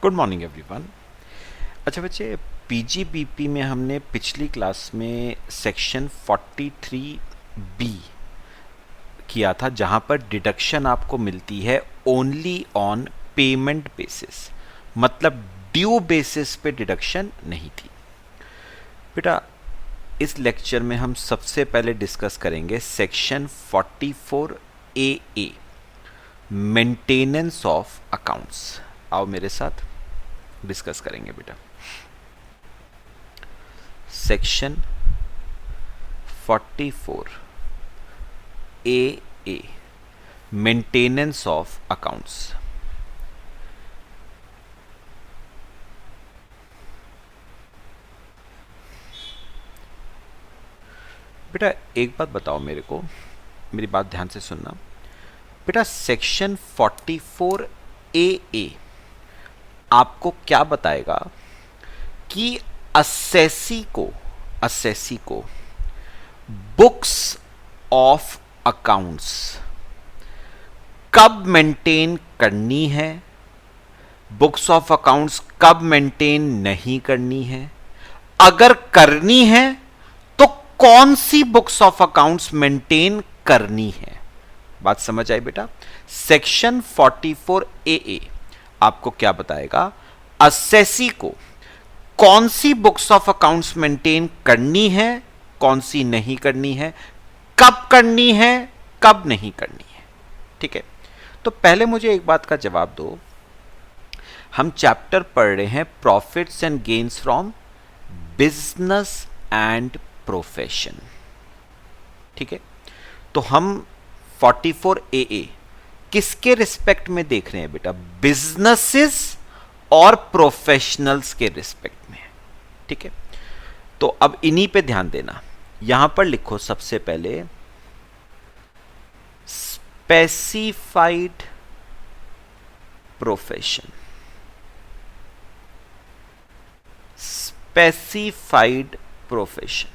Good morning everyone. अच्छा बच्चे, PGBP में हमने पिछली क्लास में सेक्शन 43 बी किया था, जहां पर डिडक्शन आपको मिलती है ओनली ऑन पेमेंट बेसिस, मतलब ड्यू बेसिस पे डिडक्शन नहीं थी। बेटा, इस लेक्चर में हम सबसे पहले डिस्कस करेंगे section 44 A maintenance of accounts. आओ मेरे साथ डिस्कस करेंगे बेटा। Section 44 A maintenance of accounts. बेटा एक बात बताओ मेरे को, मेरी बात ध्यान से सुनना बेटा। सेक्शन 44 ए आपको क्या बताएगा कि असेसी को बुक्स ऑफ अकाउंट्स कब मेंटेन करनी है, बुक्स ऑफ अकाउंट्स कब मेंटेन नहीं करनी है, अगर करनी है तो कौन सी बुक्स ऑफ अकाउंट्स मेंटेन करनी है। बात समझ आई बेटा? सेक्शन 44 ए आपको क्या बताएगा, असेसी को कौन सी बुक्स ऑफ अकाउंट्स मेंटेन करनी है, कौन सी नहीं करनी है, कब करनी है, कब नहीं करनी है। ठीक है, तो पहले मुझे एक बात का जवाब दो। हम चैप्टर पढ़ रहे हैं profits and gains from business and profession. ठीक है, तो हम 44 ए किसके रिस्पेक्ट में देख रहे हैं बेटा? बिजनेसेस और प्रोफेशनल्स के रिस्पेक्ट में। ठीक है, तो अब इन्हीं पे ध्यान देना। यहां पर लिखो सबसे पहले specified profession. Specified profession,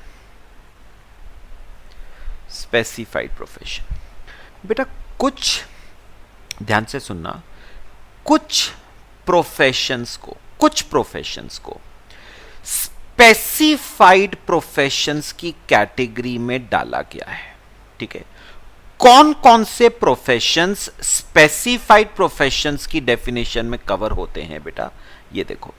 specified profession. बेटा कुछ ध्यान से सुनना, कुछ प्रोफेशंस को स्पेसिफाइड प्रोफेशंस की कैटेगरी में डाला गया है। ठीक है, कौन कौन से प्रोफेशंस स्पेसिफाइड प्रोफेशंस की डेफिनेशन में कवर होते हैं बेटा? ये देखो,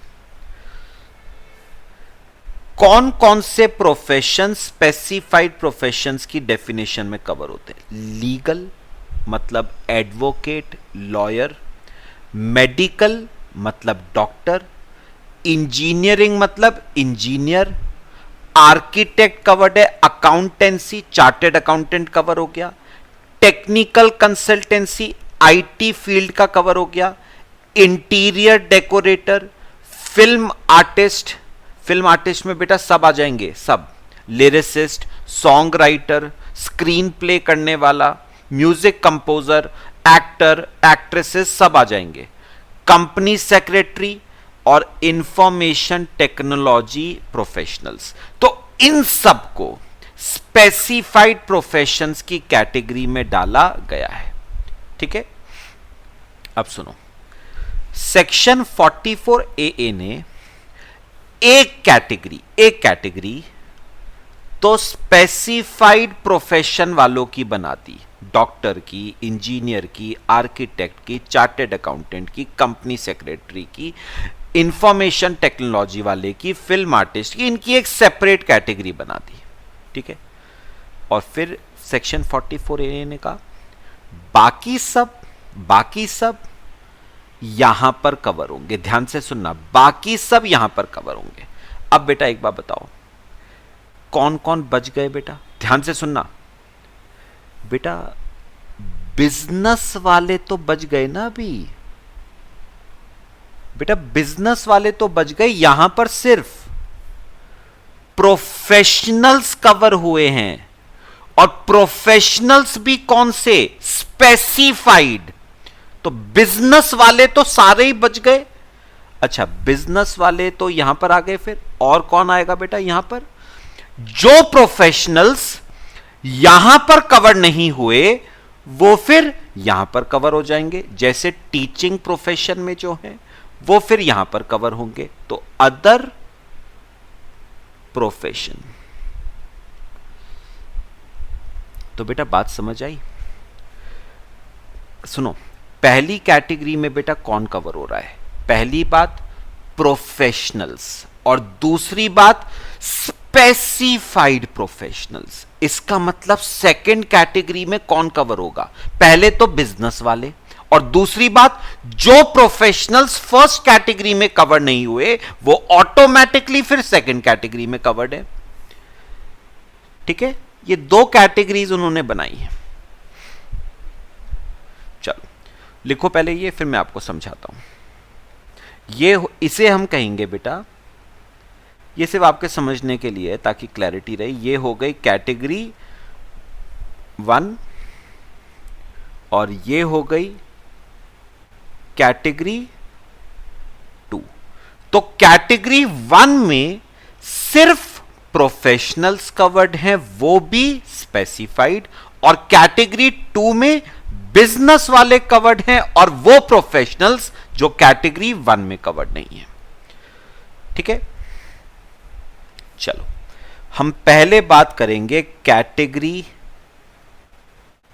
कौन कौन से प्रोफेशन स्पेसिफाइड प्रोफेशंस की डेफिनेशन में कवर होते हैं? लीगल मतलब एडवोकेट, लॉयर, मेडिकल मतलब डॉक्टर, इंजीनियरिंग मतलब इंजीनियर, आर्किटेक्ट कवर्ड है, अकाउंटेंसी चार्टेड अकाउंटेंट कवर हो गया, टेक्निकल कंसल्टेंसी आईटी फील्ड का कवर हो गया, इंटीरियर डेकोरेटर, फिल्म आर्टिस्ट में बेटा सब आ जाएंगे, सब, lyricist, song writer, screen play करने वाला, म्यूजिक कंपोजर, एक्टर, एक्ट्रेसेस सब आ जाएंगे, कंपनी सेक्रेटरी और इंफॉर्मेशन टेक्नोलॉजी प्रोफेशनल्स। तो इन सब को स्पेसिफाइड प्रोफेशंस की कैटेगरी में डाला गया है। ठीक है, अब सुनो, सेक्शन 44 ए ने एक कैटेगरी तो स्पेसिफाइड प्रोफेशन वालों की बना दी, डॉक्टर की, इंजीनियर की, आर्किटेक्ट की, चार्टेड अकाउंटेंट की, कंपनी सेक्रेटरी की, इंफॉर्मेशन टेक्नोलॉजी वाले की, फिल्म आर्टिस्ट की, इनकी एक सेपरेट कैटेगरी बना दी। ठीक है, और फिर सेक्शन 44 ए ने कहा बाकी सब यहां पर कवर होंगे। ध्यान से सुनना, बाकी सब यहां पर कवर होंगे। अब बेटा एक बात बताओ, कौन कौन बच गए बेटा? ध्यान से सुनना बेटा, बिजनेस वाले तो बच गए ना अभी बेटा, बिजनेस वाले तो बच गए, यहां पर सिर्फ प्रोफेशनल्स कवर हुए हैं। और प्रोफेशनल्स भी कौन से? स्पेसिफाइड। तो बिजनेस वाले तो सारे ही बच गए। अच्छा, बिजनेस वाले तो यहां पर आ गए, फिर और कौन आएगा बेटा यहां पर? जो प्रोफेशनल्स यहां पर कवर नहीं हुए वो फिर यहां पर कवर हो जाएंगे, जैसे टीचिंग प्रोफेशन में जो है वो फिर यहां पर कवर होंगे। तो अदर प्रोफेशन। तो बेटा बात समझ आई? सुनो, पहली कैटेगरी में बेटा कौन कवर हो रहा है? पहली बात प्रोफेशनल्स, और दूसरी बात स्पेसिफाइड प्रोफेशनल्स। इसका मतलब सेकंड कैटेगरी में कौन कवर होगा? पहले तो बिजनेस वाले, और दूसरी बात जो प्रोफेशनल्स फर्स्ट कैटेगरी में कवर नहीं हुए वो ऑटोमेटिकली फिर सेकंड कैटेगरी में कवर्ड है। ठीक है, ये दो कैटेगरीज उन्होंने बनाई है। चलो लिखो पहले ये, फिर मैं आपको समझाता हूं। ये इसे हम कहेंगे बेटा, ये सिर्फ आपके समझने के लिए है ताकि क्लैरिटी रहे। ये हो गई कैटेगरी 1 और ये हो गई कैटेगरी 2। तो कैटेगरी 1 में सिर्फ प्रोफेशनल्स कवर्ड हैं, वो भी स्पेसिफाइड, और कैटेगरी 2 में बिजनेस वाले कवर्ड हैं और वो प्रोफेशनल्स जो कैटेगरी 1 में कवर्ड नहीं है। ठीक है, चलो हम पहले बात करेंगे कैटेगरी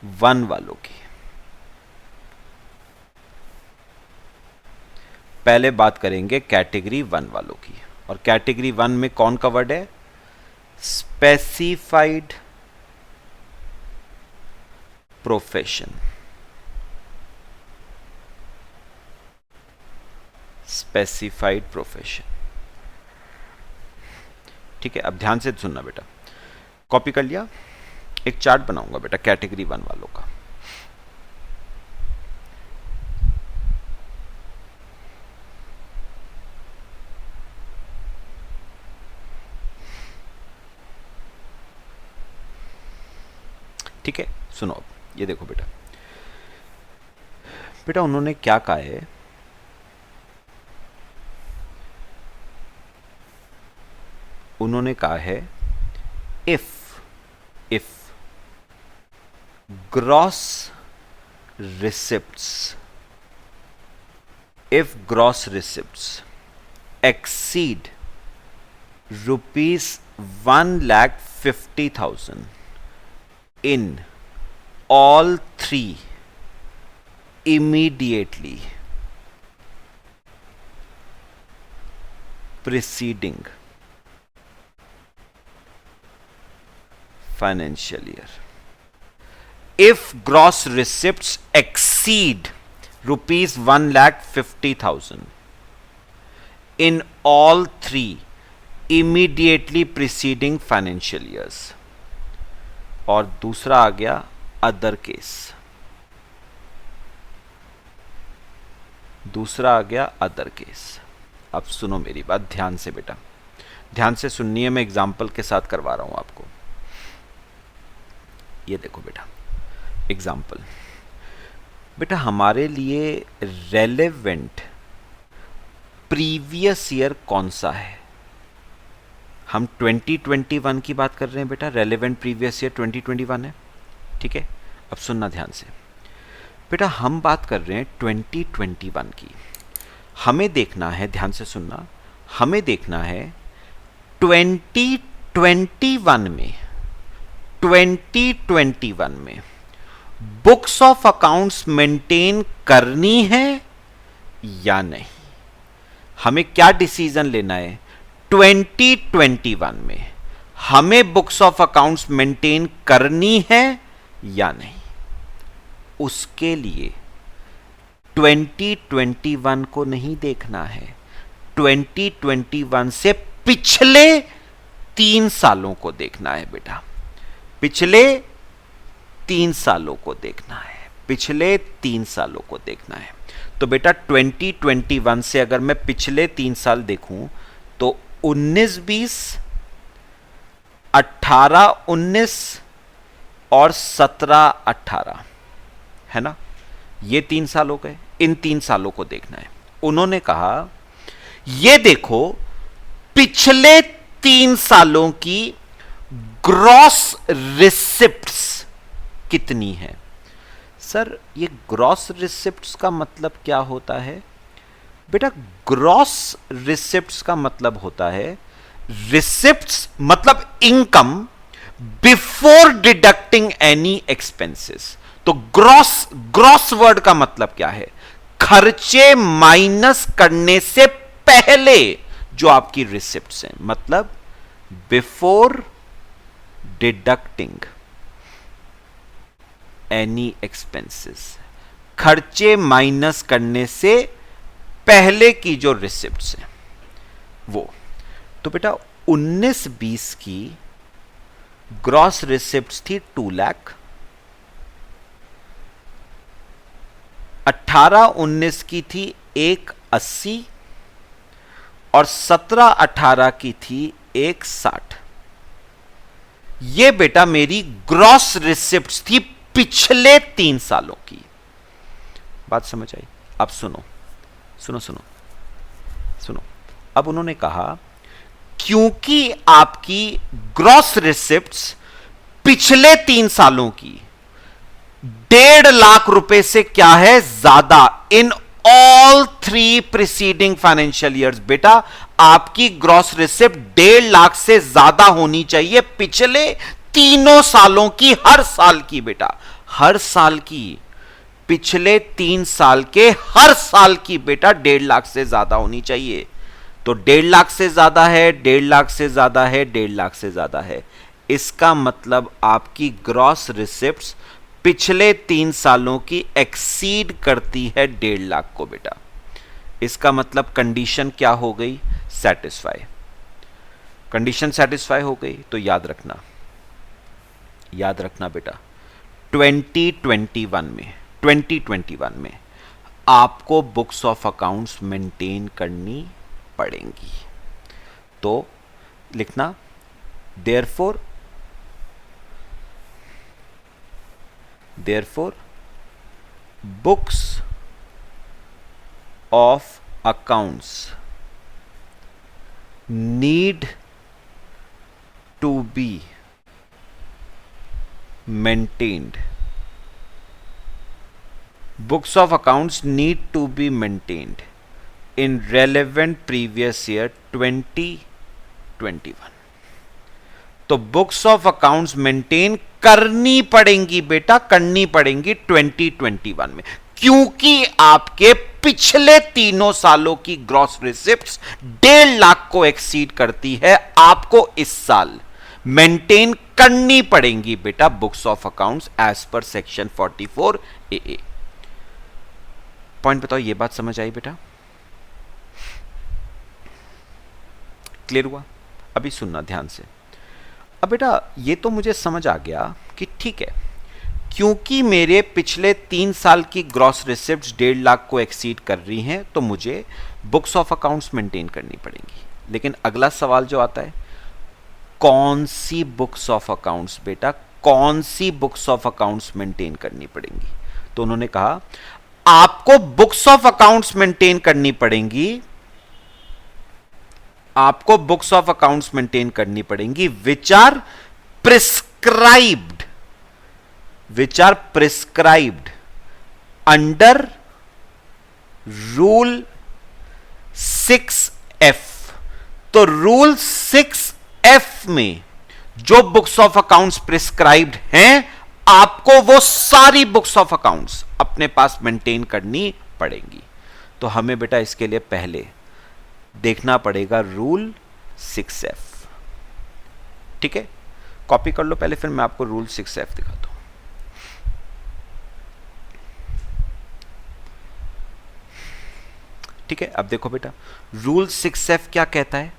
1 वालों की। पहले बात करेंगे कैटेगरी 1 वालों की, और कैटेगरी 1 में कौन कवर्ड है? Specified profession. Specified profession. ठीक है, अब ध्यान से सुनना बेटा, कॉपी कर लिया? एक चार्ट बनाऊंगा बेटा कैटेगरी 1 वालों का। ठीक है, सुनो अब ये देखो बेटा, बेटा उन्होंने क्या कहा है? उन्होंने कहा है if gross receipts exceed ₹1,50,000 in all three immediately preceding financial year. If gross receipts exceed ₹1,50,000 in all three immediately preceding financial years. और दूसरा आ गया अदर केस। दूसरा आ गया अदर केस। अब सुनो मेरी बात ध्यान से बेटा, ध्यान से सुननी है, मैं एग्जाम्पल के साथ करवा रहा हूं आपको। ये देखो बेटा एग्जाम्पल, बेटा हमारे लिए रेलेवेंट प्रीवियस ईयर कौन सा है? हम 2021 की बात कर रहे हैं बेटा, रेलेवेंट प्रीवियस ईयर 2021 है। ठीक है, अब सुनना ध्यान से बेटा, हम बात कर रहे हैं 2021 की। हमें देखना है, ध्यान से सुनना, हमें देखना है 2021 में बुक्स ऑफ अकाउंट्स मेंटेन करनी है या नहीं। हमें क्या डिसीजन लेना है? 2021 में हमें बुक्स ऑफ अकाउंट्स मेंटेन करनी है या नहीं। उसके लिए 2021 को नहीं देखना है, 2021 से पिछले 3 सालों को देखना है बेटा। पिछले 3 सालों को देखना है, पिछले 3 सालों को देखना है। तो बेटा 2021 से अगर मैं पिछले 3 साल देखूं तो 19-20, 18-19 और 17-18 है ना, ये 3 साल हो गए। इन 3 सालों को देखना है। उन्होंने कहा ये देखो पिछले 3 सालों की ग्रॉस रिसिप्ट्स कितनी है। सर ये ग्रॉस रिसिप्ट्स का मतलब क्या होता है? बेटा ग्रॉस रिसिप्ट्स का मतलब होता है, रिसिप्ट्स मतलब income before deducting any expenses. तो ग्रॉस, ग्रॉस वर्ड का मतलब क्या है? खर्चे माइनस करने से पहले जो आपकी रिसिप्ट्स हैं, मतलब बिफोर डिडक्टिंग एनी एक्सपेंसेस, खर्चे माइनस करने से पहले की जो रिसिप्ट्स हैं वो। तो बेटा 19-20 की ग्रॉस रिसिप्ट्स थी 2 लाख, 18-19 की थी 180 और 17-18 की थी 160। ये बेटा मेरी ग्रॉस रिसिप्ट्स थी पिछले 3 सालों की। बात समझ आई? अब सुनो सुनो सुनो सुनो। अब उन्होंने कहा क्योंकि आपकी ग्रॉस रिसिप्ट्स पिछले 3 सालों की 1.5 लाख रुपए से क्या है ज्यादा, in all 3 preceding financial years, बेटा आपकी ग्रॉस रिसिप्ट 1.5 लाख से ज्यादा होनी चाहिए पिछले तीनों सालों की, हर साल की बेटा, हर साल की, पिछले 3 साल के हर साल की बेटा 1.5 लाख से ज्यादा होनी चाहिए। तो 1.5 लाख से ज्यादा है, 1.5 लाख से ज्यादा है, 1.5 लाख से ज्यादा है। इसका मतलब आपकी ग्रॉस रिसिप्ट्स पिछले 3 सालों की एक्सीड करती है 1.5 लाख को बेटा। इसका मतलब कंडीशन क्या हो गई? सेटिस्फाई। कंडीशन सेटिस्फाई हो गई तो याद रखना, याद रखना बेटा 2021 में आपको बुक्स ऑफ अकाउंट्स मेंटेन करनी पड़ेंगी। तो लिखना therefore books of accounts need to be maintained. Books of accounts need to be maintained in relevant previous year 2021. तो बुक्स ऑफ अकाउंट्स मेंटेन करनी पड़ेंगी बेटा, करनी पड़ेंगी 2021 में, क्योंकि आपके पिछले 3 सालों की ग्रॉस रिसिप्ट्स 1.5 लाख को एक्सीड करती है। आपको इस साल मेंटेन करनी पड़ेंगी बेटा books of accounts as per section 44 AA। Point बताओ, ये बात समझ आई बेटा? क्लियर हुआ? अभी सुनना ध्यान से। अब बेटा ये तो मुझे समझ आ गया कि ठीक है, क्योंकि मेरे पिछले 3 साल की ग्रॉस रिसिप्ट्स 1.5 लाख को एक्सीड कर रही हैं, तो मुझे बुक्स ऑफ अकाउंट्स मेंटेन करनी पड़ेंगी। लेकिन अगला सवाल जो आता है, कौन सी बुक्स ऑफ अकाउंट्स बेटा, कौन सी बुक्स ऑफ अकाउंट्स मेंटेन करनी पड़ेंगी? तो उन्होंने कहा आपको बुक्स ऑफ अकाउंट्स मेंटेन करनी पड़ेंगी, आपको बुक्स ऑफ अकाउंट्स मेंटेन करनी पड़ेंगी which are prescribed under rule 6F। तो रूल 6F में जो बुक्स ऑफ अकाउंट्स प्रिस्क्राइब्ड हैं, आपको वो सारी बुक्स ऑफ अकाउंट्स अपने पास मेंटेन करनी पड़ेंगी। तो हमें बेटा इसके लिए पहले देखना पड़ेगा रूल 6F। ठीक है, कॉपी कर लो पहले, फिर मैं आपको रूल 6F दिखाता हूं। ठीक है, अब देखो बेटा रूल 6F क्या कहता है,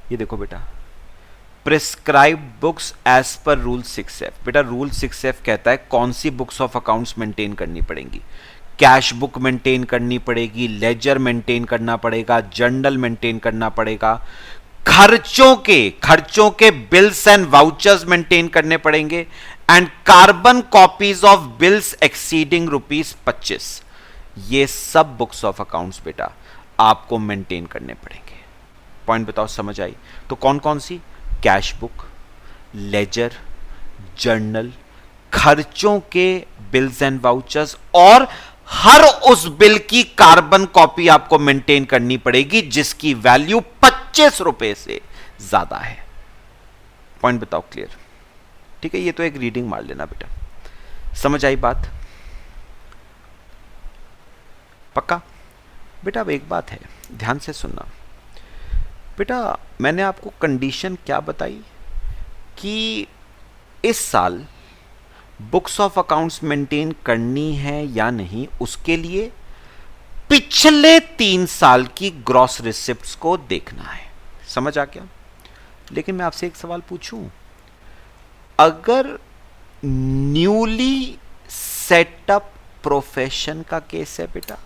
ये देखो बेटा, prescribed books as per rule 6F। बेटा रूल 6F कहता है कौन सी बुक्स ऑफ अकाउंट्स मेंटेन करनी पड़ेंगी। कैश बुक मेंटेन करनी पड़ेगी, लेजर मेंटेन करना पड़ेगा, जर्नल मेंटेन करना पड़ेगा, खर्चों के बिल्स एंड वाउचर्स मेंटेन करने पड़ेंगे, and carbon copies of bills exceeding ₹25। ये सब बुक्स ऑफ अकाउंट्स बेटा आपको मेंटेन करने पड़ेंगे। पॉइंट बताओ, समझ आई? तो कौन कौन सी? कैश बुक, लेजर, जर्नल, खर्चों के बिल्स एंड वाउचर्स, और हर उस बिल की कार्बन कॉपी आपको मेंटेन करनी पड़ेगी जिसकी वैल्यू 25 रुपए से ज्यादा है। पॉइंट बताओ क्लियर? ठीक है, ये तो एक रीडिंग मार लेना बेटा। समझ आई बात? पक्का बेटा? अब एक बात है, ध्यान से सुनना बेटा। मैंने आपको कंडीशन क्या बताई कि इस साल बुक्स ऑफ अकाउंट्स मेंटेन करनी है या नहीं, उसके लिए पिछले 3 साल की ग्रॉस रिसिप्ट्स को देखना है। समझ आ गया? लेकिन मैं आपसे एक सवाल पूछूं, अगर न्यूली सेटअप प्रोफेशन का केस है बेटा,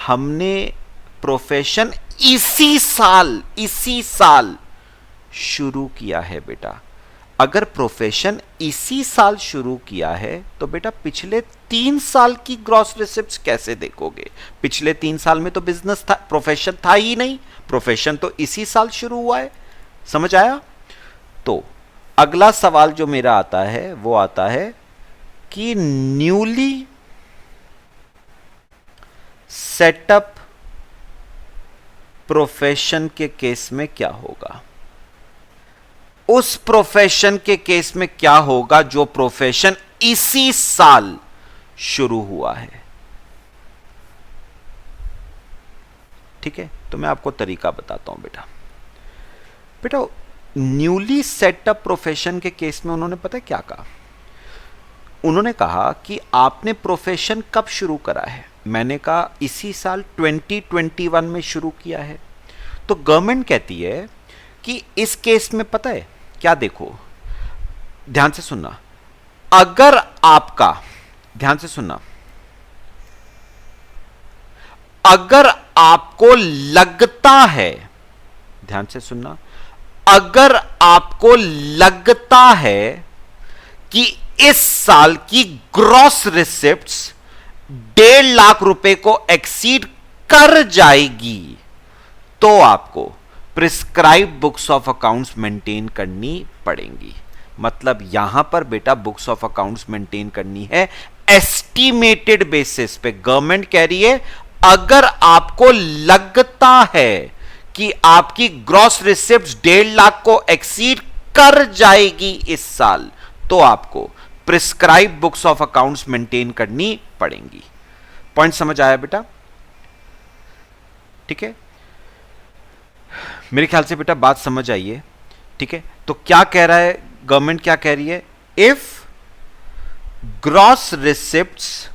हमने प्रोफेशन इसी साल शुरू किया है बेटा, अगर प्रोफेशन इसी साल शुरू किया है तो बेटा पिछले 3 साल की ग्रॉस रिसिप्ट्स कैसे देखोगे? पिछले 3 साल में तो बिजनेस था, प्रोफेशन था ही नहीं, प्रोफेशन तो इसी साल शुरू हुआ है। समझ आया? तो अगला सवाल जो मेरा आता है वो आता है कि न्यूली सेटअप प्रोफेशन के केस में क्या होगा? उस प्रोफेशन के केस में क्या होगा जो प्रोफेशन इसी साल शुरू हुआ है? ठीक है, तो मैं आपको तरीका बताता हूं बेटा। न्यूली सेटअप प्रोफेशन के केस में उन्होंने पता है क्या कहा? उन्होंने कहा कि आपने प्रोफेशन कब शुरू करा है? मैंने कहा इसी साल 2021 में शुरू किया है। तो गवर्नमेंट कहती है कि इस केस में पता है क्या, देखो ध्यान से सुनना, अगर आपका, ध्यान से सुनना, अगर आपको लगता है, ध्यान से सुनना, अगर आपको लगता है कि इस साल की ग्रॉस रिसिप्ट्स 1.5 लाख रुपए को एक्सीड कर जाएगी तो आपको prescribe books of accounts maintain करनी पड़ेंगी। मतलब यहां पर बेटा बुक्स ऑफ अकाउंट्स मेंटेन करनी है एस्टिमेटेड बेसिस पे। गवर्नमेंट कह रही है अगर आपको लगता है कि आपकी ग्रॉस रिसिप्ट्स 1.5 लाख को एक्सीड कर जाएगी इस साल तो आपको prescribe books of accounts maintain करनी पड़ेंगी। पॉइंट समझ आया बेटा? ठीक है, मेरे ख्याल से बेटा बात समझ आई है। ठीक है, तो क्या कह रहा है गवर्नमेंट, क्या कह रही है? If gross receipts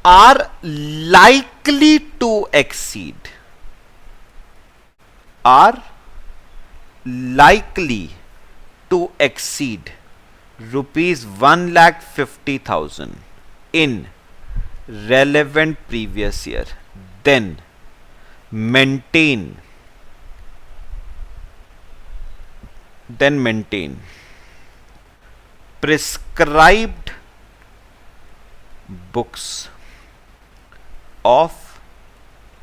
are likely to exceed, are likely to exceed rupees 1,50,000 in relevant previous year, then maintain prescribed books of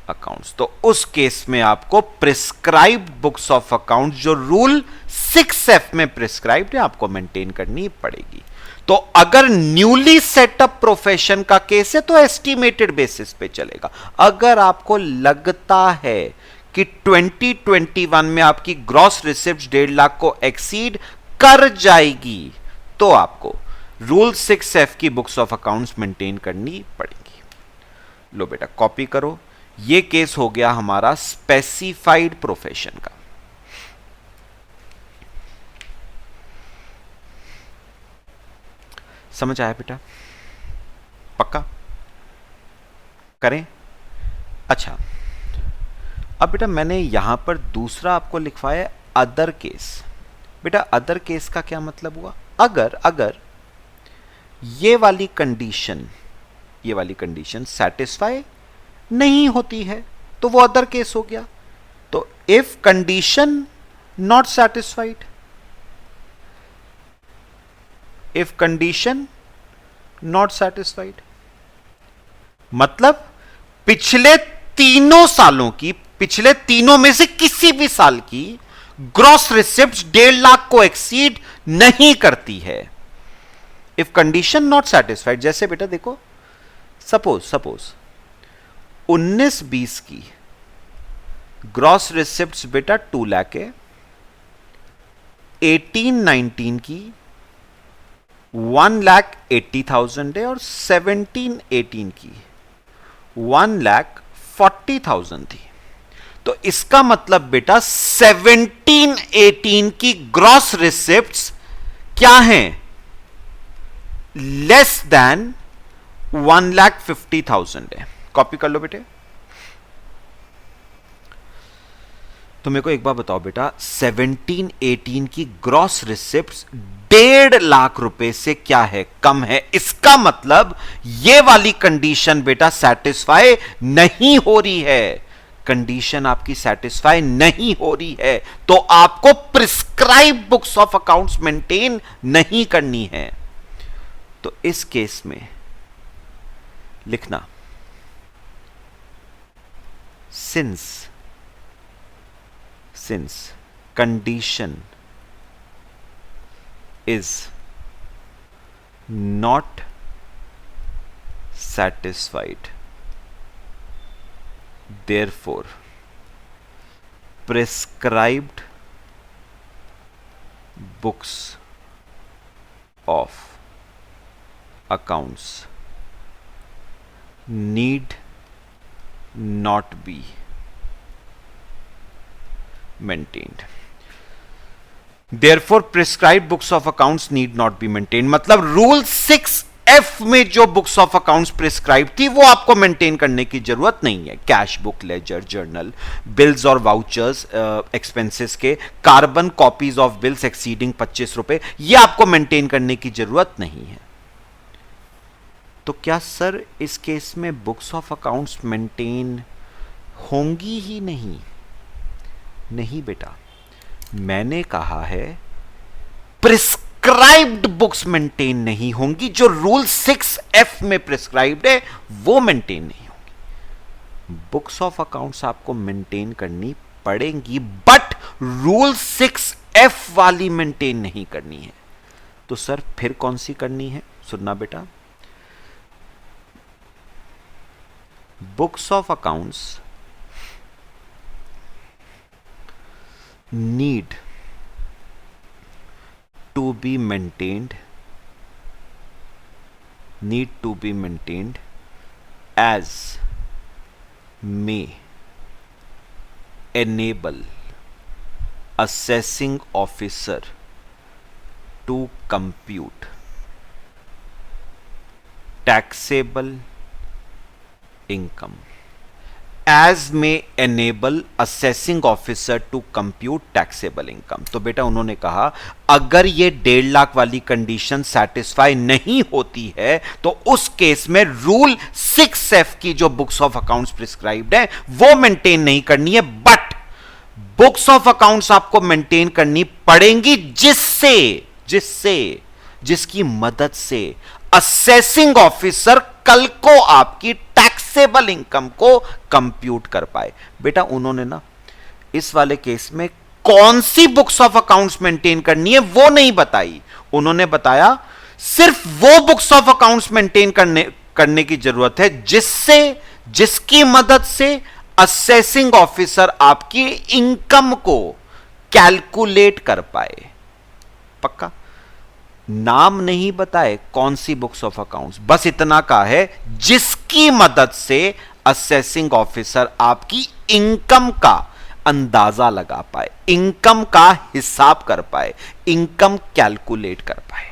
accounts. तो उस केस में आपको प्रिस्क्राइब्ड बुक्स ऑफ अकाउंट्स जो रूल 6F में प्रिस्क्राइब्ड है आपको मेंटेन करनी पड़ेगी। तो अगर न्यूली सेटअप प्रोफेशन का केस है तो एस्टिमेटेड बेसिस पे चलेगा। अगर आपको लगता है कि 2021 में आपकी ग्रॉस रिसिप्ट्स 1.5 लाख को एक्सीड कर जाएगी तो आपको रूल 6F की बुक्स ऑफ अकाउंट्स मेंटेन करनी पड़ेगी। लो बेटा कॉपी करो। ये केस हो गया हमारा स्पेसिफाइड प्रोफेशन का। समझ आया बेटा? पक्का करें? अच्छा, अब बेटा मैंने यहां पर दूसरा आपको लिखवाया अदर केस। बेटा अदर केस का क्या मतलब हुआ? अगर ये वाली कंडीशन सेटिस्फाई नहीं होती है तो वो अदर केस हो गया। तो if condition not satisfied, if condition not satisfied मतलब पिछले तीनों में से किसी भी साल की ग्रॉस रिसिप्ट्स 1.5 लाख को एक्सीड नहीं करती है इफ कंडीशन नॉट सेटिस्फाइड, जैसे बेटा देखो, सपोज 19-20 की ग्रॉस रिसिप्ट्स बेटा 2 लाख है, 18-19 की 1,80,000 है, और 17-18 की 1,40,000 थी। तो इसका मतलब बेटा 17-18 की ग्रॉस रिसिप्ट्स क्या हैं? लेस देन 1,50,000 है। कॉपी कर लो बेटे। तो मेरे को एक बार बताओ बेटा, 17-18 की ग्रॉस रिसिप्ट्स 1.5 लाख रुपए से क्या है? कम है। इसका मतलब ये वाली कंडीशन बेटा सेटिस्फाई नहीं हो रही है, कंडीशन आपकी सेटिस्फाई नहीं हो रही है, तो आपको prescribe books of accounts maintain नहीं करनी है। तो इस केस में लिखना, since condition is not satisfied, therefore prescribed books of accounts need not be maintained. Therefore prescribed books of accounts need not be maintained, मतलब रूल 6F में जो बुक्स ऑफ अकाउंट्स प्रिस्क्राइब थी वो आपको मेंटेन करने की जरूरत नहीं है। Cash book, ledger, journal, bills और वाउचर्स, एक्सपेंसेस के, carbon copies of bills exceeding 25 रुपए, ये आपको मेंटेन करने की जरूरत नहीं है। तो क्या सर इस केस में बुक्स ऑफ अकाउंट्स मेंटेन होंगी ही नहीं? नहीं बेटा, मैंने कहा है प्रिस्क्राइब्ड बुक्स मेंटेन नहीं होंगी, जो रूल 6F में प्रिस्क्राइब्ड है वो मेंटेन नहीं होंगी। बुक्स ऑफ अकाउंट्स आपको मेंटेन करनी पड़ेंगी, बट रूल 6F वाली मेंटेन नहीं करनी है। तो सर फिर कौन सी करनी है? सुनना बेटा, books of accounts need to be maintained as may enable assessing officer to compute taxable income, as may enable assessing officer to compute taxable income। तो बेटा उन्होंने कहा अगर ये 1.5 लाख वाली कंडीशन सेटिस्फाई नहीं होती है तो उस केस में रूल 6F की जो बुक्स ऑफ अकाउंट्स प्रिस्क्राइब्ड है वो मेंटेन नहीं करनी है, बट बुक्स ऑफ अकाउंट्स आपको मेंटेन करनी पड़ेंगी जिसकी मदद से असेसिंग ऑफिसर कल को आपकी टैक्सेबल इनकम को कंप्यूट कर पाए। बेटा उन्होंने ना इस वाले केस में कौन सी बुक्स ऑफ अकाउंट्स मेंटेन करनी है वो नहीं बताई, उन्होंने बताया सिर्फ वो बुक्स ऑफ अकाउंट्स मेंटेन करने की जरूरत है जिसकी मदद से असेसिंग ऑफिसर आपकी इनकम को कैलकुलेट कर पाए। पक्का? नाम नहीं बताए कौन सी बुक्स ऑफ अकाउंट्स, बस इतना कहा है जिसकी मदद से असेसिंग ऑफिसर आपकी इनकम का अंदाजा लगा पाए, इनकम का हिसाब कर पाए, इनकम कैलकुलेट कर पाए।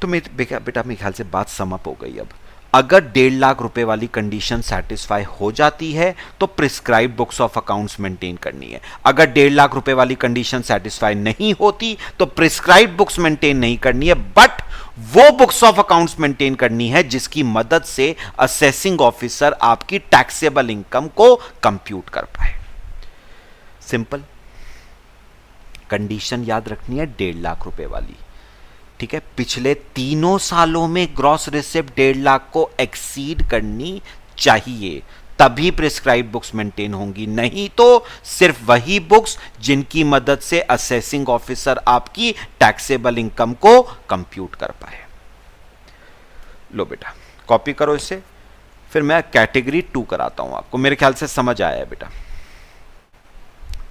तो बेटा मेरे ख्याल से बात समअप हो गई। अब अगर 1.5 लाख रुपए वाली कंडीशन सेटिस्फाई हो जाती है तो prescribe books of accounts maintain करनी है। अगर 1.5 लाख रुपए वाली कंडीशन सेटिस्फाई नहीं होती तो प्रिस्क्राइब बुक्स मेंटेन नहीं करनी है, बट वो बुक्स ऑफ अकाउंट्स मेंटेन करनी है जिसकी मदद से असेसिंग ऑफिसर आपकी टैक्सेबल इनकम को कंप्यूट कर पाए। सिंपल कंडीशन याद रखनी है 1.5 लाख रुपए वाली, ठीक है। पिछले 3 सालों में ग्रॉस रिसिप्ट 1.5 लाख को एक्सीड करनी चाहिए, तभी प्रिस्क्राइब बुक्स मेंटेन होंगी, नहीं तो सिर्फ वही बुक्स जिनकी मदद से असेसिंग ऑफिसर आपकी टैक्सेबल इनकम को कंप्यूट कर पाए। लो बेटा कॉपी करो इसे, फिर मैं कैटेगरी 2 कराता हूं आपको। मेरे ख्याल से समझ आया है बेटा,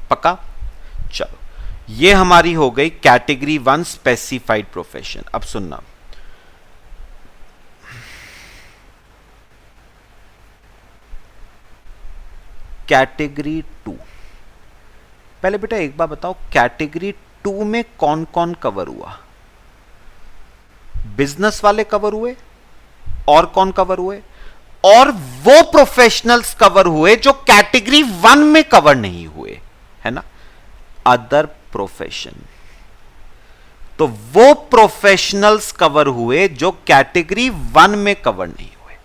पक्का? चलो ये हमारी हो गई कैटेगरी 1 स्पेसिफाइड प्रोफेशन। अब सुनना, कैटेगरी 2। पहले बेटा एक बार बताओ, कैटेगरी 2 में कौन कौन कवर हुआ? बिजनेस वाले कवर हुए, और कौन कवर हुए? और वो प्रोफेशनल्स कवर हुए जो कैटेगरी 1 में कवर नहीं हुए, है ना, अदर प्रोफेशन। तो वो प्रोफेशनल्स कवर हुए जो कैटेगरी 1 में कवर नहीं हुए,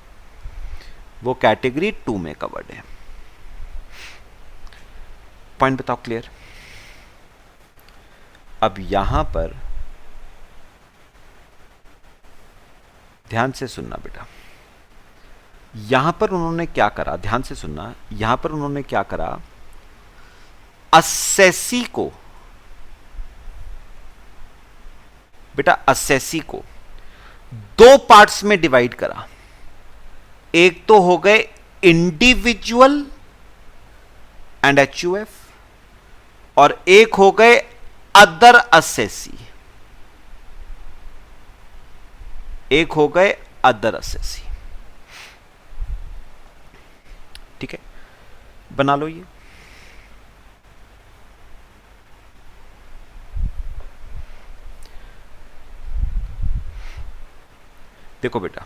वो कैटेगरी 2 में कवर्ड है। पॉइंट बताओ क्लियर? अब यहां पर ध्यान से सुनना बेटा, यहां पर उन्होंने क्या करा, ध्यान से सुनना, यहां पर उन्होंने क्या करा, असेसी को, बेटा असेसी को 2 पार्ट्स में डिवाइड करा। एक तो हो गए इंडिविजुअल एंड एचयूएफ, और एक हो गए अदर असेसी, एक हो गए अदर असेसी। ठीक है, बना लो ये। देखो बेटा,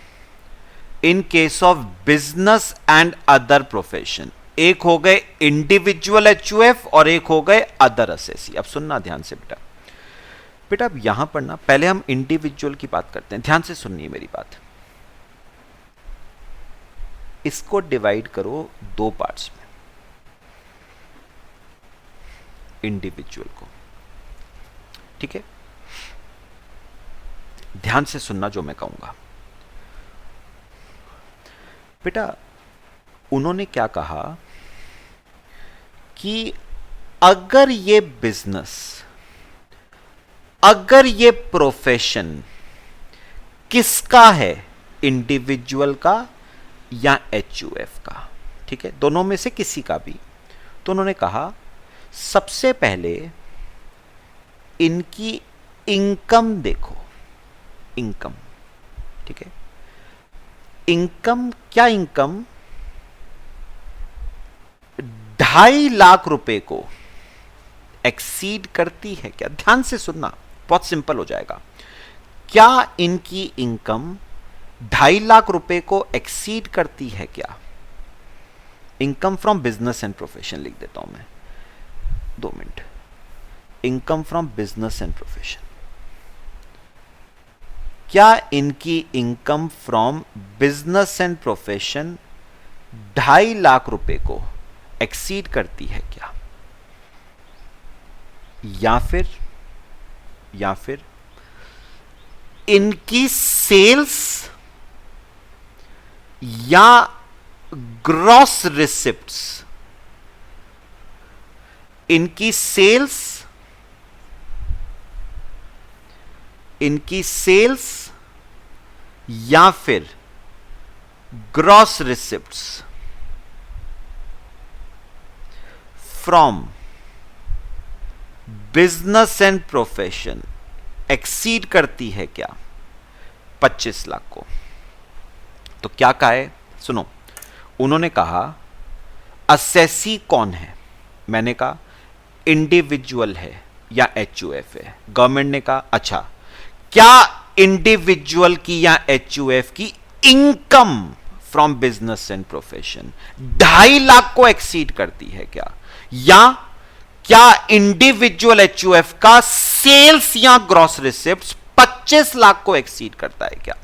in case of business and other profession, एक हो गए इंडिविजुअल एचयूएफ और एक हो गए अदर असेसी। अब सुनना ध्यान से बेटा, बेटा अब यहां पर ना पहले हम इंडिविजुअल की बात करते हैं, ध्यान से सुनिए मेरी बात। इसको डिवाइड करो 2 पार्ट्स में, इंडिविजुअल को, ठीक है? ध्यान से सुनना जो मैं कहूंगा बेटा। उन्होंने क्या कहा कि अगर ये बिजनेस, अगर ये प्रोफेशन किसका है, इंडिविजुअल का या एचयूएफ का, ठीक है, दोनों में से किसी का भी, तो उन्होंने कहा सबसे पहले इनकी इनकम देखो, इनकम, ठीक है, इनकम, क्या इनकम 2.5 लाख रुपए को एक्सीड करती है क्या? ध्यान से सुनना, बहुत सिंपल हो जाएगा। क्या इनकी इनकम 2.5 लाख रुपए को एक्सीड करती है क्या? Income from business and profession लिख देता हूं मैं, 2 minute. Income from business and profession, क्या इनकी income from business and profession 2.5 lakh रुपए को एक्सीड करती है क्या? या फिर इनकी सेल्स या ग्रॉस रिसिप्ट्स, इनकी सेल्स, या फिर gross receipts from business and profession exceed करती है क्या 25 लाख को? तो क्या कहा है, सुनो। उन्होंने कहा असेसी कौन है, मैंने कहा इंडिविजुअल है या एचयूएफ है। गवर्नमेंट ने कहा अच्छा, क्या इंडिविजुअल की या एचयूएफ की income from business and profession 2.5 lakh को एक्सीड करती है क्या? या क्या इंडिविजुअल एचयूएफ का सेल्स या ग्रॉस रिसिप्ट्स 25 लाख को एक्सीड करता है क्या?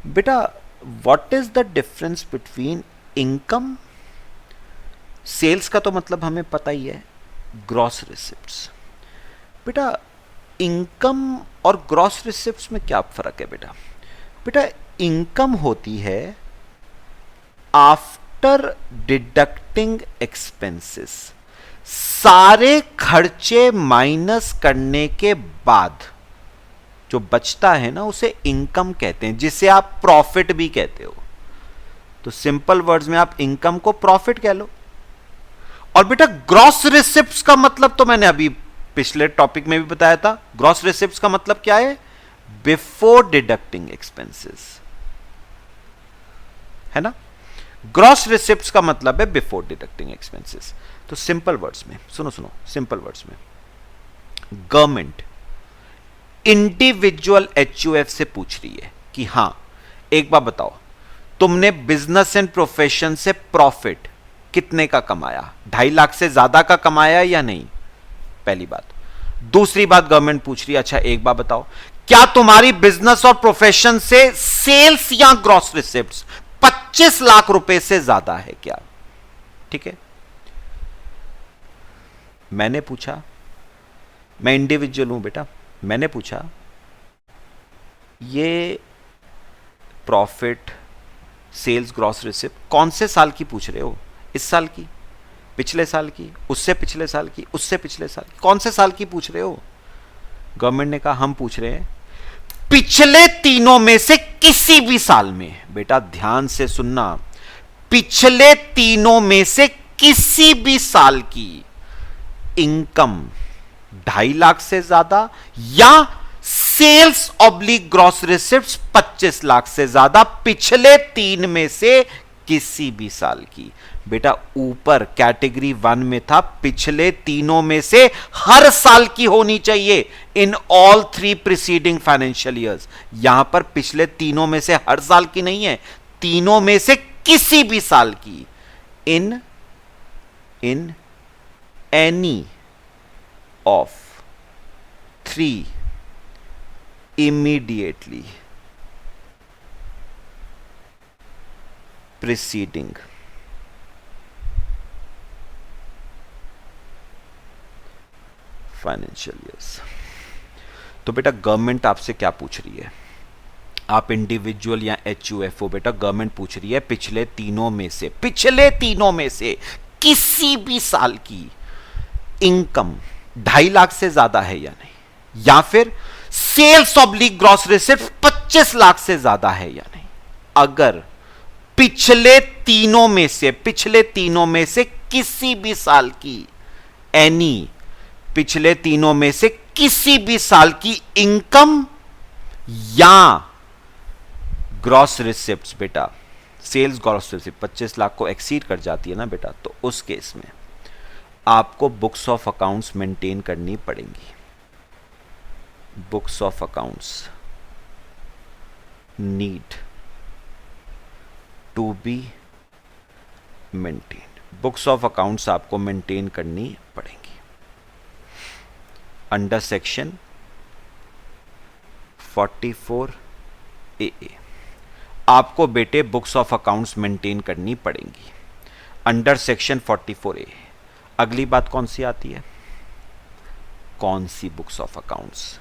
बेटा what is the difference between income, sales का तो मतलब हमें पता ही है, ग्रॉस रिसिप्ट्स। बेटा इनकम और ग्रॉस रिसिप्ट्स में क्या फर्क है बेटा? बेटा इनकम होती है आफ्टर डिडक्टिंग एक्सपेंसेस, सारे खर्चे माइनस करने के बाद जो बचता है ना उसे इनकम कहते हैं, जिसे आप प्रॉफिट भी कहते हो। तो सिंपल वर्ड्स में आप इनकम को प्रॉफिट कह लो। और बेटा ग्रॉस रिसिप्ट्स का मतलब तो मैंने अभी पिछले टॉपिक में भी बताया था। ग्रॉस रिसिप्ट्स का मतलब क्या है? बिफोर डिडक्टिंग एक्सपेंसेस, है ना। ग्रॉस रिसिप्ट्स का मतलब है बिफोर डिडक्टिंग एक्सपेंसेस। तो सिंपल वर्ड्स में सुनो, सिंपल वर्ड्स में गवर्नमेंट इंडिविजुअल एचयूएफ से पूछ रही है कि हां एक बार बताओ, तुमने बिजनेस एंड प्रोफेशन से प्रॉफिट कितने का कमाया? 2.5 लाख से ज्यादा का कमाया या नहीं? पहली बात। दूसरी बात गवर्नमेंट पूछ रही है, अच्छा एक बात बताओ, क्या तुम्हारी बिजनेस और प्रोफेशन से सेल्स या ग्रॉस रिसिप्ट्स 25 लाख रुपए से ज्यादा है क्या? ठीक है, मैंने पूछा, मैं इंडिविजुअल हूं बेटा, मैंने पूछा ये प्रॉफिट, सेल्स, ग्रॉस रिसिप्ट कौन से साल की पूछ रहे हो? इस साल की, पिछले साल की, उससे पिछले साल की, उससे पिछले साल की, कौन से साल की पूछ रहे हो? गवर्नमेंट ने कहा हम पूछ रहे हैं पिछले तीनों में से किसी भी साल में। बेटा ध्यान से सुनना, पिछले तीनों में से किसी भी साल की इनकम 2.5 लाख से ज्यादा या sales oblique gross receipts 25 lakh से ज्यादा, पिछले 3 में से किसी भी साल की। बेटा ऊपर कैटेगरी 1 में था पिछले तीनों में से हर साल की होनी चाहिए, in all 3 preceding financial years. यहां पर पिछले तीनों में से हर साल की नहीं है, तीनों में से किसी भी साल की। In any of 3 immediately preceding financial years. तो बेटा गवर्नमेंट आपसे क्या पूछ रही है? आप इंडिविजुअल या एचयूएफ हो, बेटा गवर्नमेंट पूछ रही है पिछले तीनों में से किसी भी साल की इनकम 2.5 लाख से ज्यादा है या नहीं, या फिर sales oblique gross receipt 25 lakh से ज्यादा है या नहीं। अगर पिछले तीनों में से किसी भी साल की पिछले तीनों में से किसी भी साल की इनकम या ग्रॉस रिसिप्ट्स, बेटा सेल्स ग्रॉस रिसिप्ट 25 लाख को एक्सीड कर जाती है ना बेटा, तो उस केस में आपको बुक्स ऑफ अकाउंट्स मेंटेन करनी पड़ेंगी। Books of accounts need to be maintain. Books of accounts आपको मेंटेन करनी पड़ेंगी अंडर सेक्शन 44AA। आपको बेटे बुक्स ऑफ अकाउंट्स मेंटेन करनी पड़ेंगी अंडर सेक्शन 44A। अगली बात कौन सी आती है? कौन सी books of accounts?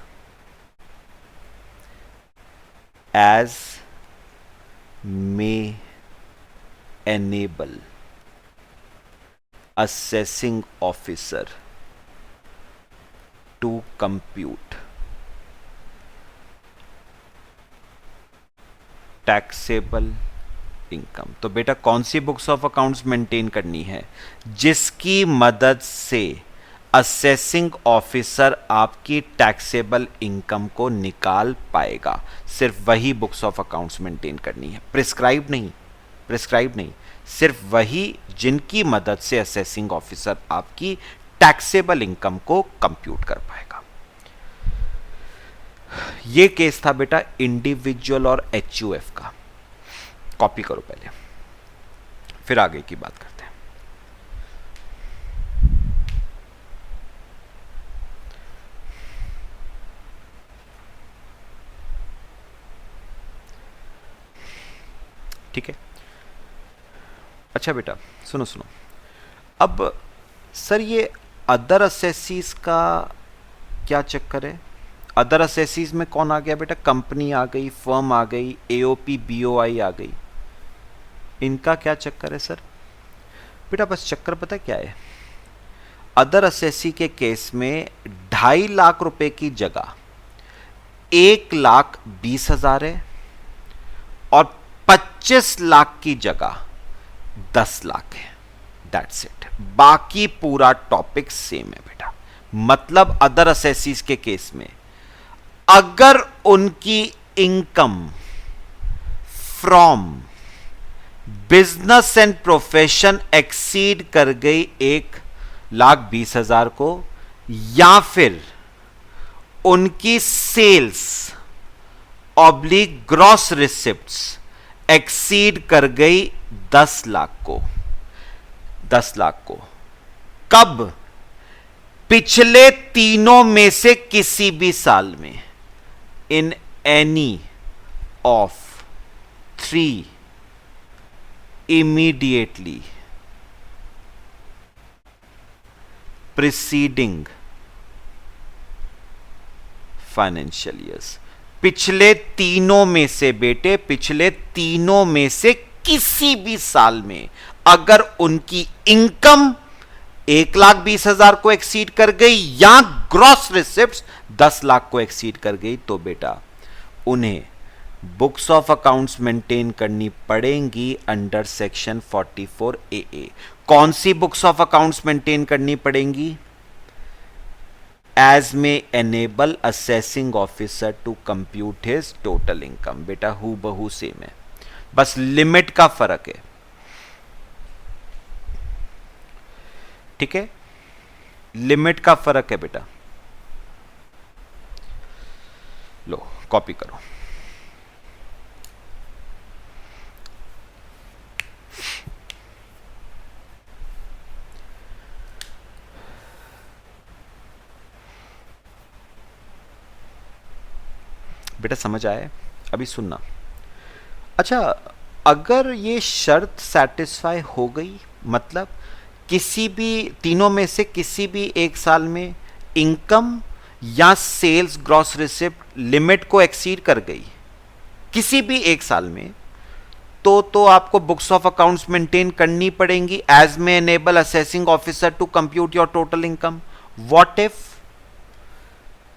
As may enable assessing officer to compute taxable income। तो बेटा कौन सी बुक्स ऑफ अकाउंट्स मेंटेन करनी है? जिसकी मदद से असेसिंग ऑफिसर आपकी टैक्सेबल इनकम को निकाल पाएगा, सिर्फ वही बुक्स ऑफ अकाउंट्स मेंटेन करनी है। प्रिस्क्राइब नहीं, सिर्फ वही जिनकी मदद से असेसिंग ऑफिसर आपकी टैक्सेबल इनकम को कंप्यूट कर पाएगा। यह केस था बेटा इंडिविजुअल और एचयूएफ का। कॉपी करो पहले, फिर आगे की बात करते हैं। ठीक है, अच्छा बेटा सुनो, अब सर ये अदर असेसीज का क्या चक्कर है? अदर असेसीज में कौन आ गया बेटा? कंपनी आ गई, फर्म आ गई, एओपी बीओआई आ गई। इनका क्या चक्कर है सर? बेटा बस चक्कर पता क्या है, अदर असेसी के केस में 2.5 लाख रुपए की जगह 1,20,000 है और 25 लाख की जगह 10 लाख है। दैट्स इट, बाकी पूरा टॉपिक सेम है बेटा। मतलब अदर असेसीज के केस में अगर उनकी income from business and profession exceed कर गई 1,20,000 को, या फिर उनकी sales oblique gross receipts exceed कर गई 10 लाख को, 10 लाख को, कब? पिछले तीनों में से किसी भी साल में, in any of 3 immediately preceding financial years. पिछले तीनों में से बेटे, पिछले तीनों में से किसी भी साल में अगर उनकी इनकम 1,20,000 को एक्सीड कर गई या ग्रॉस रिसिप्ट्स 10 लाख को एक्सीड कर गई, तो बेटा उन्हें बुक्स ऑफ अकाउंट्स मेंटेन करनी पड़ेंगी अंडर सेक्शन 44AA। कौन सी बुक्स ऑफ अकाउंट्स मेंटेन करनी पड़ेंगी? एज में enable assessing officer to compute his total income. बेटा हु बहू सेम है, बस लिमिट का फर्क है। ठीक है, लिमिट का फर्क है बेटा। लो कॉपी करो। बेटा समझ आए? अभी सुनना। अच्छा, अगर ये शर्त सेटिस्फाई हो गई, मतलब किसी भी तीनों में से किसी भी एक साल में इनकम या सेल्स ग्रॉस रिसिप्ट लिमिट को एक्सीड कर गई किसी भी एक साल में, तो आपको बुक्स ऑफ अकाउंट्स मेंटेन करनी पड़ेंगी एज में enable assessing officer to compute your total income. What if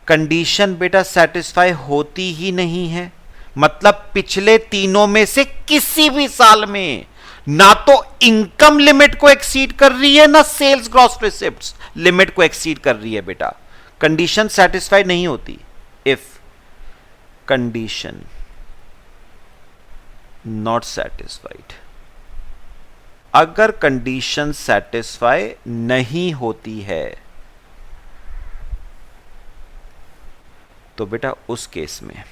condition बेटा सेटिस्फाई होती ही नहीं है, मतलब पिछले तीनों में से किसी भी साल में ना तो इनकम लिमिट को एक्सीड कर रही है ना सेल्स ग्रॉस रिसिप्ट्स लिमिट को एक्सीड कर रही है बेटा, कंडीशन सेटिस्फाई नहीं होती। इफ कंडीशन नॉट सेटिस्फाइड, अगर कंडीशन सेटिस्फाई नहीं होती है तो बेटा उस केस में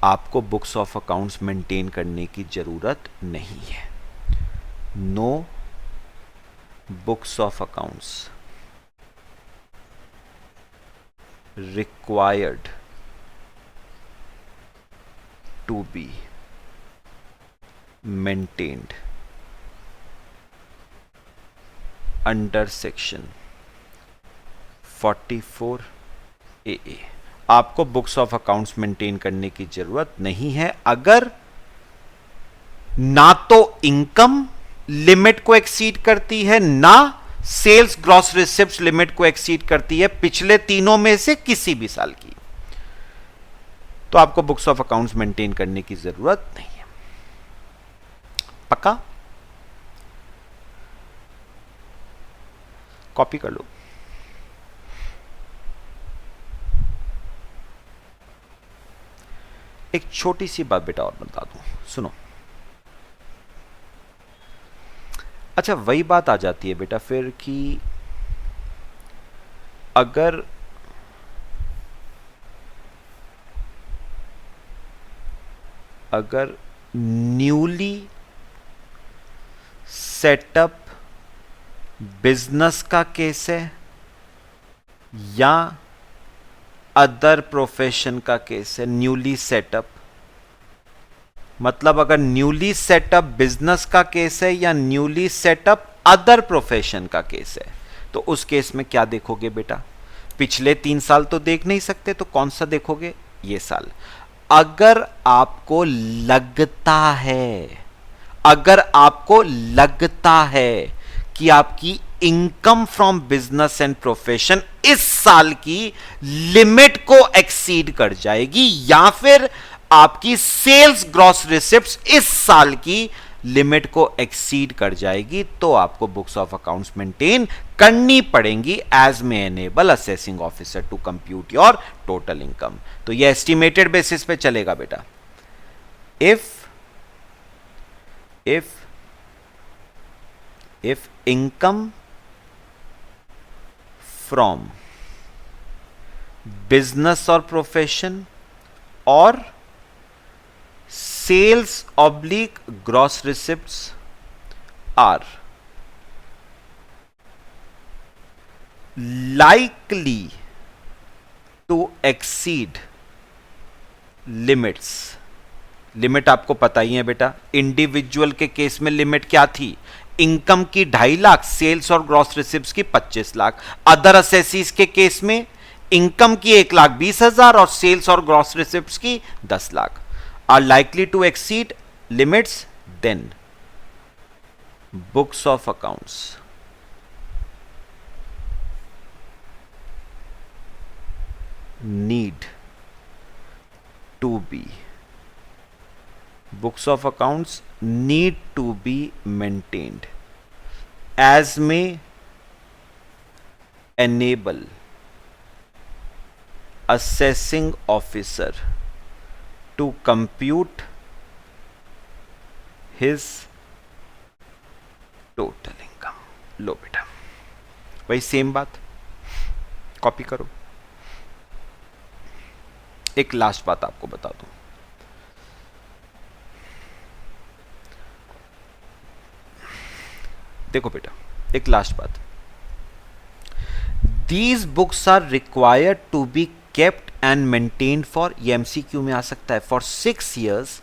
आपको बुक्स ऑफ अकाउंट्स मेंटेन करने की जरूरत नहीं है। No books of accounts required to be maintained under section 44AA। आपको बुक्स ऑफ अकाउंट्स मेंटेन करने की जरूरत नहीं है अगर ना तो इनकम लिमिट को एक्सीड करती है ना सेल्स ग्रॉस रिसिप्ट्स लिमिट को एक्सीड करती है पिछले तीनों में से किसी भी साल की, तो आपको बुक्स ऑफ अकाउंट्स मेंटेन करने की जरूरत नहीं है। पक्का? कॉपी कर लो। एक छोटी सी बात बेटा और बता दूं, सुनो। अच्छा, वही बात आ जाती है बेटा फिर कि अगर न्यूली सेटअप बिजनेस का केस है या अदर प्रोफेशन का केस है। न्यूली सेटअप मतलब अगर न्यूली सेटअप बिजनेस का केस है या न्यूली सेटअप अदर प्रोफेशन का केस है, तो उस केस में क्या देखोगे बेटा? पिछले 3 साल तो देख नहीं सकते, तो कौन सा देखोगे? ये साल। अगर आपको लगता है कि आपकी income from business and profession इस साल की लिमिट को एक्सीड कर जाएगी, या फिर आपकी सेल्स ग्रॉस रिसिप्ट्स इस साल की लिमिट को एक्सीड कर जाएगी, तो आपको बुक्स ऑफ अकाउंट्स मेंटेन करनी पड़ेंगी as may enable assessing officer to compute your total income. तो ये एस्टिमेटेड बेसिस पे चलेगा बेटा। if income from business or profession or sales oblique gross receipts are likely to exceed limits, limit आपको पता ही है बेटा, इंडिविजुअल के केस में लिमिट क्या थी, इनकम की 2.5 लाख, सेल्स और ग्रॉस रिसिप्ट्स की 25 लाख। अदर असेसीज के केस में इनकम की 1,20,000 और सेल्स और ग्रॉस रिसिप्ट्स की 10 lakh. Are likely to exceed limits, then books of accounts need to be books of accounts need to be maintained as may enable assessing officer to compute his total income। लो बेटा, वही same बात, copy करो। एक last बात आपको बता दूं, देखो बेटा, एक लास्ट बात, these books are required to be kept and maintained for, ये एमसीक्यू में आ सकता है, for 6 years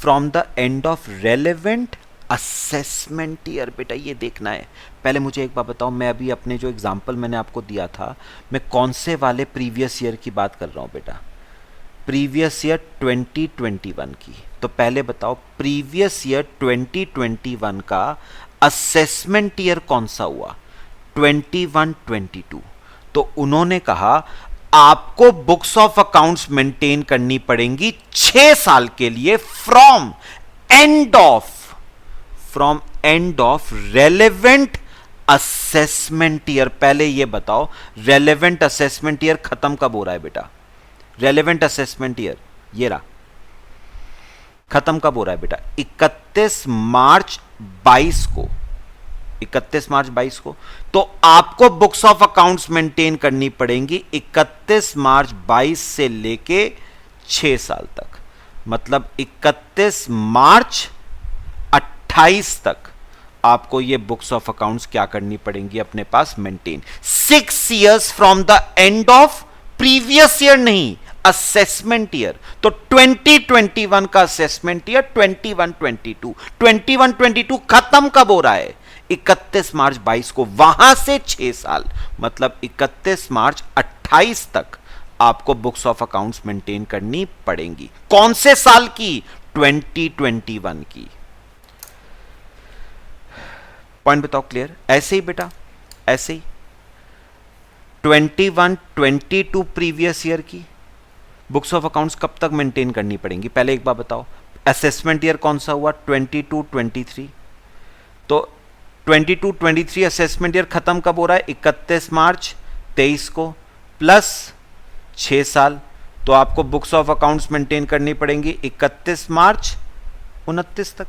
from the end of relevant assessment year. बेटा ये देखना है। पहले मुझे एक बात बताओ, मैं अभी अपने जो एग्जांपल मैंने आपको दिया था, मैं कौन से वाले प्रीवियस ईयर की बात कर रहा हूं बेटा, प्रीवियस ईयर 2021 की। तो पहले बताओ प्रीवियस ईयर 2021 का असेसमेंट ईयर कौन सा हुआ, 21-22। तो उन्होंने कहा आपको बुक्स ऑफ अकाउंट्स मेंटेन करनी पड़ेंगी 6 साल के लिए from and of relevant assessment year. पहले ये बताओ रेलेवेंट असेसमेंट ईयर खत्म कब हो रहा है बेटा, रेलेवेंट असेसमेंट ईयर ये रहा, खत्म कब हो रहा है बेटा, 31 मार्च 22 को, 31 मार्च 22 को। तो आपको बुक्स ऑफ अकाउंट्स मेंटेन करनी पड़ेंगी 31 मार्च 22 से लेके 6 साल तक, मतलब 31 मार्च 28 तक आपको ये बुक्स ऑफ अकाउंट्स क्या करनी पड़ेंगी अपने पास maintain. 6 years from the end of previous year नहीं, असेसमेंट ईयर। तो 2021 का असेसमेंट ईयर 21-22 खत्म कब हो रहा है, 31 मार्च 22 को, वहां से 6 साल मतलब 31 मार्च 28 तक आपको बुक्स ऑफ अकाउंट्स मेंटेन करनी पड़ेंगी। कौन से साल की, 2021 की। पॉइंट बताओ क्लियर, ऐसे ही बेटा, ऐसे ही 21-22 प्रीवियस ईयर की बुक्स ऑफ अकाउंट्स कब तक मेंटेन करनी पड़ेंगी, पहले एक बार बताओ। असेसमेंट ईयर कौन सा हुआ, 22-23। तो 22-23 असेसमेंट ईयर खत्म कब हो रहा है, 31 मार्च 23 को, प्लस 6 साल। तो आपको बुक्स ऑफ अकाउंट्स मेंटेन करनी पड़ेंगी 31 मार्च 29 तक।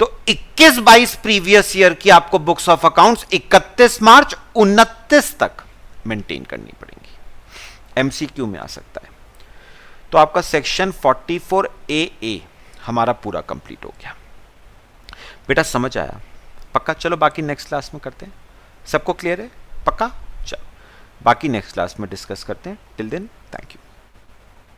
तो 21-22 प्रीवियस ईयर की आपको बुक्स ऑफ अकाउंट्स 31 मार्च 29 तक मेंटेन करनी पड़ेंगी। एमसीक्यू में आ सकता है। तो आपका सेक्शन 44AA हमारा पूरा कंप्लीट हो गया। बेटा समझ आया पक्का? चलो बाकी नेक्स्ट क्लास में करते हैं। सबको क्लियर है पक्का? चलो बाकी नेक्स्ट क्लास में डिस्कस करते हैं। Till then thank you.